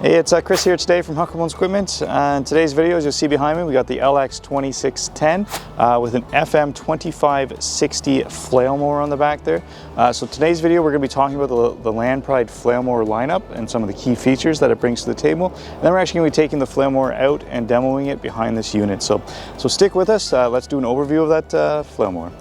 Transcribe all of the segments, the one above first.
Hey, it's Chris here today from Huckabones Equipment. In today's video, as you'll see behind me, we got the LX2610 with an FM2560 Flail Mower on the back there. So today's video, we're going to be talking about the Land Pride Flail Mower lineup and some of the key features that it brings to the table. And then we're actually going to be taking the Flail Mower out and demoing it behind this unit. So stick with us. Let's do an overview of that Flail Mower.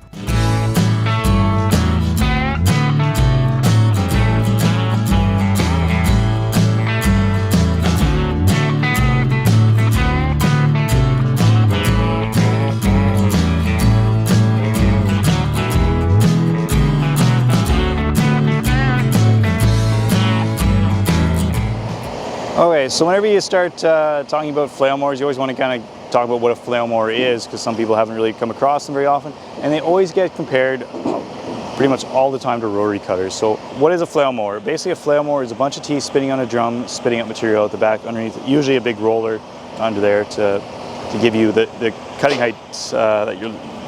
Okay, so whenever you start talking about flail mowers, you always want to kind of talk about what a flail mower is, because some people haven't really come across them very often, and they always get compared pretty much all the time to rotary cutters. So what is a flail mower? Basically a flail mower is a bunch of teeth spinning on a drum, spitting out material at the back underneath, usually a big roller under there to give you the cutting height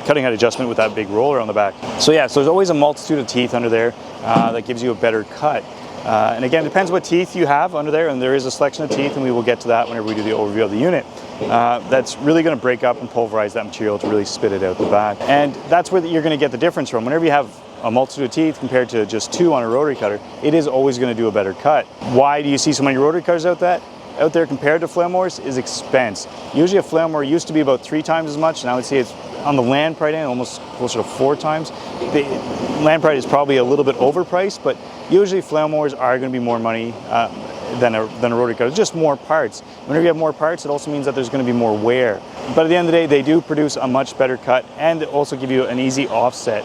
cutting height adjustment with that big roller on the back. So yeah, so there's always a multitude of teeth under there that gives you a better cut. And again, it depends what teeth you have under there, and there is a selection of teeth, and we will get to that whenever we do the overview of the unit. That's really going to break up and pulverize that material to really spit it out the back. And that's where you're going to get the difference from. Whenever you have a multitude of teeth compared to just two on a rotary cutter, it is always going to do a better cut. Why do you see so many rotary cutters out there compared to flail mowers? Is expense. Usually a flail mower used to be about 3 times as much, and I would say it's on the Land Pride end almost closer to 4 times. The Land Pride is probably a little bit overpriced, but usually flail mowers are going to be more money than a rotary cutter. It's just more parts. Whenever you have more parts, it also means that there's going to be more wear. But at the end of the day, they do produce a much better cut and also give you an easy offset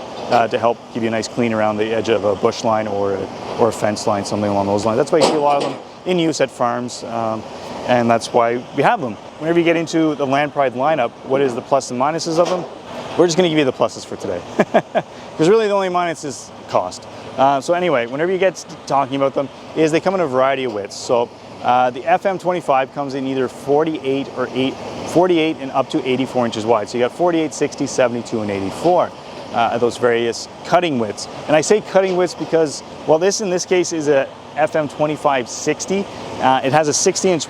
to help give you a nice clean around the edge of a bush line or a fence line, something along those lines. That's why you see a lot of them in use at farms, and that's why we have them. Whenever you get into the Land Pride lineup, what is the plus and minuses of them? We're just going to give you the pluses for today, because really the only minus is cost. So anyway, whenever you get talking about them, is they come in a variety of widths. So the FM25 comes in either 48 and up to 84 inches wide. So you got 48, 60, 72, and 84. Those various cutting widths. And I say cutting widths because, well, this in this case is a FM2560. It has a 60-inch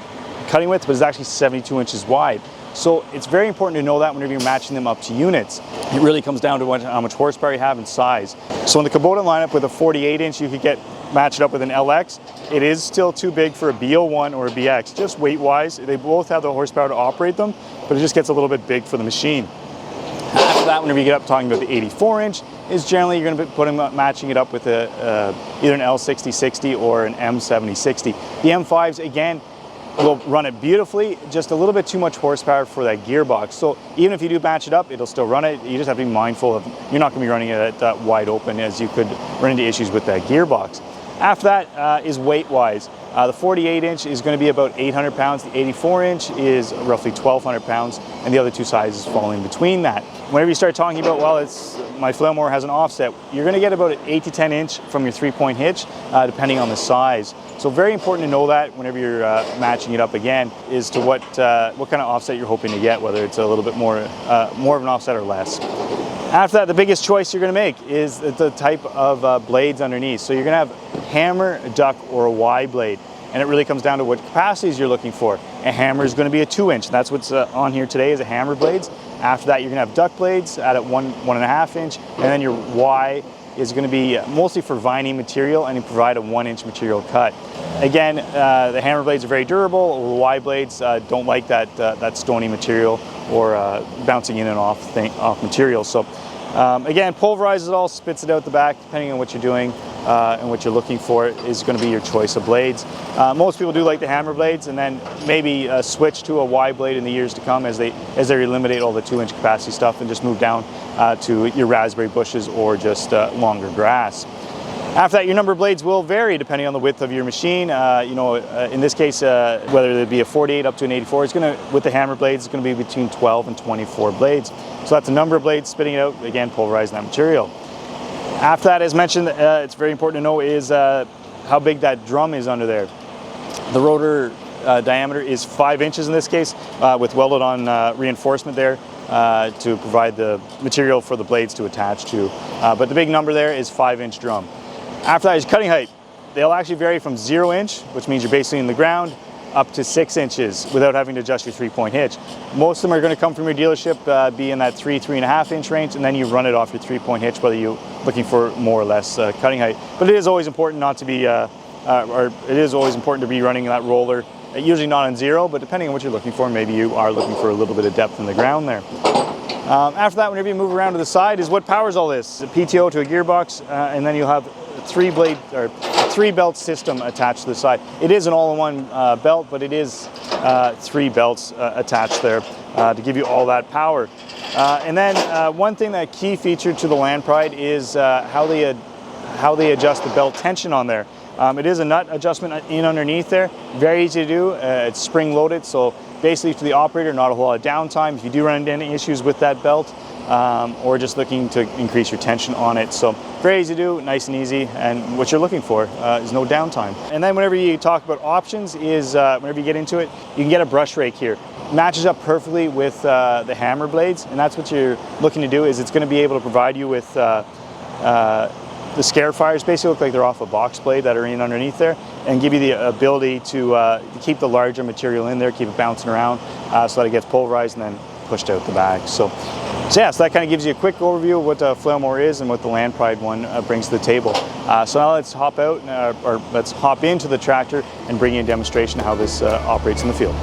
cutting width, but it's actually 72 inches wide. So it's very important to know that whenever you're matching them up to units. It really comes down to how much horsepower you have and size. So in the Kubota lineup with a 48-inch, you could match it up with an LX. It is still too big for a BO1 or a BX, just weight-wise. They both have the horsepower to operate them, but it just gets a little bit big for the machine. After that, whenever you get up talking about the 84-inch, is generally you're going to be matching it up with either an L6060 or an M7060. The M5s, again, will run it beautifully, just a little bit too much horsepower for that gearbox. So even if you do match it up, it'll still run it. You just have to be mindful of you're not going to be running it at wide open, as you could run into issues with that gearbox. After that is weight-wise. The 48-inch is going to be about 800 pounds. The 84-inch is roughly 1,200 pounds, and the other two sizes fall in between that. Whenever you start talking about, well, my flail mower has an offset, you're going to get about an 8 to 10 inch from your 3-point hitch, depending on the size. So very important to know that whenever you're matching it up again, is to what kind of offset you're hoping to get, whether it's a little bit more of an offset or less. After that, the biggest choice you're going to make is the type of blades underneath. So you're going to have hammer, duck, or a Y blade. And it really comes down to what capacities you're looking for. A hammer is going to be a 2-inch. That's what's on here today is a hammer blades. After that, you're going to have duck blades at 1.5 inch. And then your Y is going to be mostly for vining material, and you provide a 1-inch material cut. Again, the hammer blades are very durable. The Y blades don't like that stony material or bouncing in and off material. So again, pulverizes it all, spits it out the back, depending on what you're doing and what you're looking for is going to be your choice of blades. Most people do like the hammer blades, and then maybe switch to a Y blade in the years to come as they eliminate all the 2-inch capacity stuff and just move down to your raspberry bushes or just longer grass. After that, your number of blades will vary depending on the width of your machine. In this case, whether it be a 48 up to an 84, with the hammer blades, it's going to be between 12 and 24 blades. So that's the number of blades spitting it out, again, pulverizing that material. After that, as mentioned, it's very important to know is how big that drum is under there. The rotor diameter is 5 inches in this case, with welded on reinforcement there to provide the material for the blades to attach to. But the big number there is 5-inch drum. After that is cutting height. They'll actually vary from 0 inch, which means you're basically in the ground, up to 6 inches without having to adjust your 3-point hitch. Most of them are going to come from your dealership, be in that 3.5 inch range, and then you run it off your 3-point hitch, whether you're looking for more or less cutting height. But it is always important not to be, or it is always important to be running that roller, usually not on 0, but depending on what you're looking for, maybe you are looking for a little bit of depth in the ground there. After that, whenever you move around to the side is what powers all this. A PTO to a gearbox, and then you'll have 3 belt system attached to the side. It is an all-in-one belt, but it is 3 belts attached there to give you all that power. And then one thing, that key feature to the Land Pride is how they adjust the belt tension on there. It is a nut adjustment in underneath there. Very easy to do. It's spring loaded, so basically to the operator, not a whole lot of downtime if you do run into any issues with that belt, or just looking to increase your tension on it. So very easy to do, nice and easy, and what you're looking for is no downtime. And then whenever you talk about options is whenever you get into it, you can get a brush rake here. Matches up perfectly with the hammer blades, and that's what you're looking to do. Is it's going to be able to provide you with the scare fires basically look like they're off a box blade that are in underneath there, and give you the ability to keep the larger material in there, keep it bouncing around so that it gets pulverized and then pushed out the back. So yeah, so that kind of gives you a quick overview of what a Flail Mower is and what the Land Pride one brings to the table. So now let's hop out, or let's hop into the tractor and bring you a demonstration of how this operates in the field.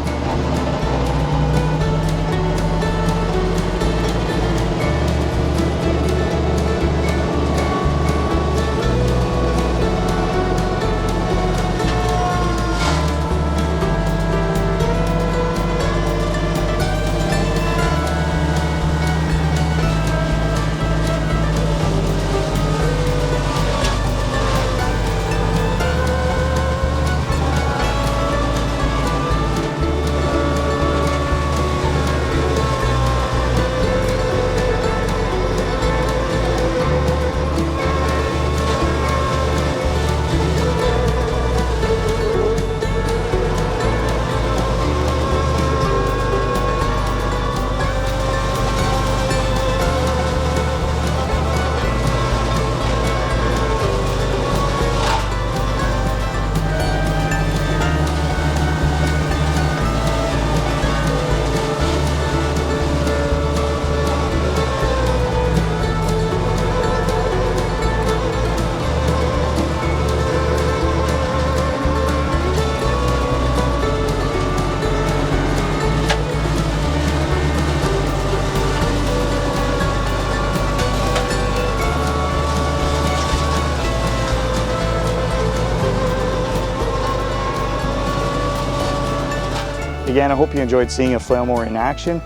Again, I hope you enjoyed seeing a Flail Mower in action.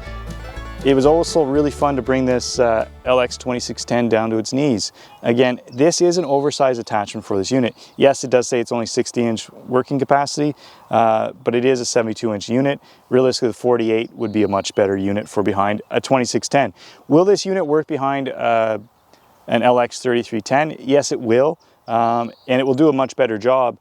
It was also really fun to bring this LX2610 down to its knees. Again, this is an oversized attachment for this unit. Yes, it does say it's only 60-inch working capacity, but it is a 72-inch unit. Realistically, the 48 would be a much better unit for behind a 2610. Will this unit work behind an LX3310? Yes, it will, and it will do a much better job.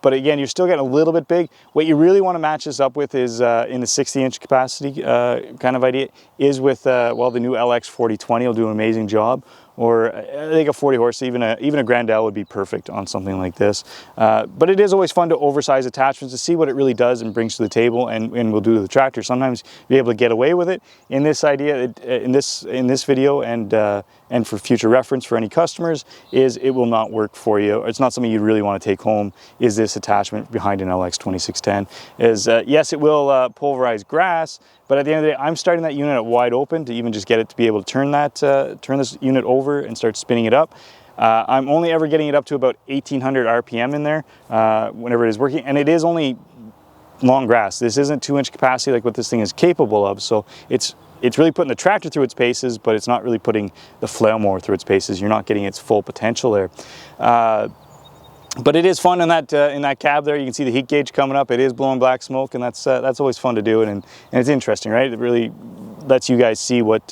But again, you're still getting a little bit big. What you really want to match this up with is in the 60-inch capacity kind of idea is with, well, the new LX4020 will do an amazing job. Or I think a 40 horse, even a Grandel would be perfect on something like this. But it is always fun to oversize attachments to see what it really does and brings to the table and will do to the tractor. Sometimes you're able to get away with it. In this idea, in this video, and for future reference for any customers, is it will not work for you. It's not something you really want to take home. Is this attachment behind an LX2610? Is yes, it will pulverize grass. But at the end of the day, I'm starting that unit at wide open to even just get it to be able to turn this unit over and start spinning it up. I'm only ever getting it up to about 1800 RPM in there whenever it is working, and it is only long grass. This isn't 2-inch capacity like what this thing is capable of, so it's really putting the tractor through its paces, but it's not really putting the Flail Mower through its paces. You're not getting its full potential there. But it is fun in that cab there. You can see the heat gauge coming up. It is blowing black smoke, and that's always fun to do, and it's interesting, right? It really lets you guys see what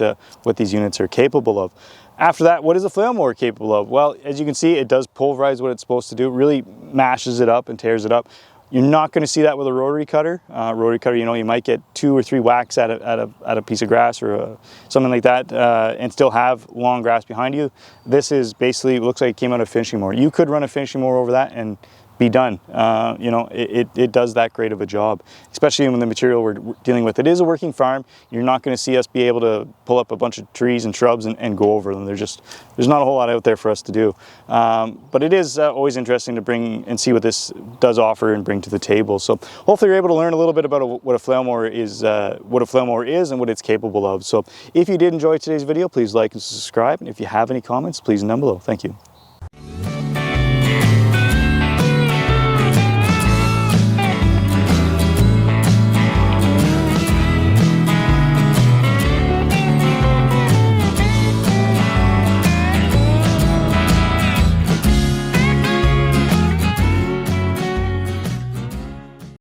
these units are capable of. After that, what is a Flail Mower capable of? Well, as you can see, it does pulverize what it's supposed to do. It really mashes it up and tears it up. You're not going to see that with a rotary cutter. Rotary cutter, you know, you might get 2 or 3 whacks at a piece of grass or something like that, and still have long grass behind you. This is basically, it looks like it came out of a finishing mower. You could run a finishing mower over that, and be done. You know, it does that great of a job, especially when the material we're dealing with. It is a working farm. You're not going to see us be able to pull up a bunch of trees and shrubs and go over them. There's not a whole lot out there for us to do. But it is always interesting to bring and see what this does offer and bring to the table. So hopefully you're able to learn a little bit about what a flail mower is, and what it's capable of. So if you did enjoy today's video, please like and subscribe. And if you have any comments, please down below. Thank you.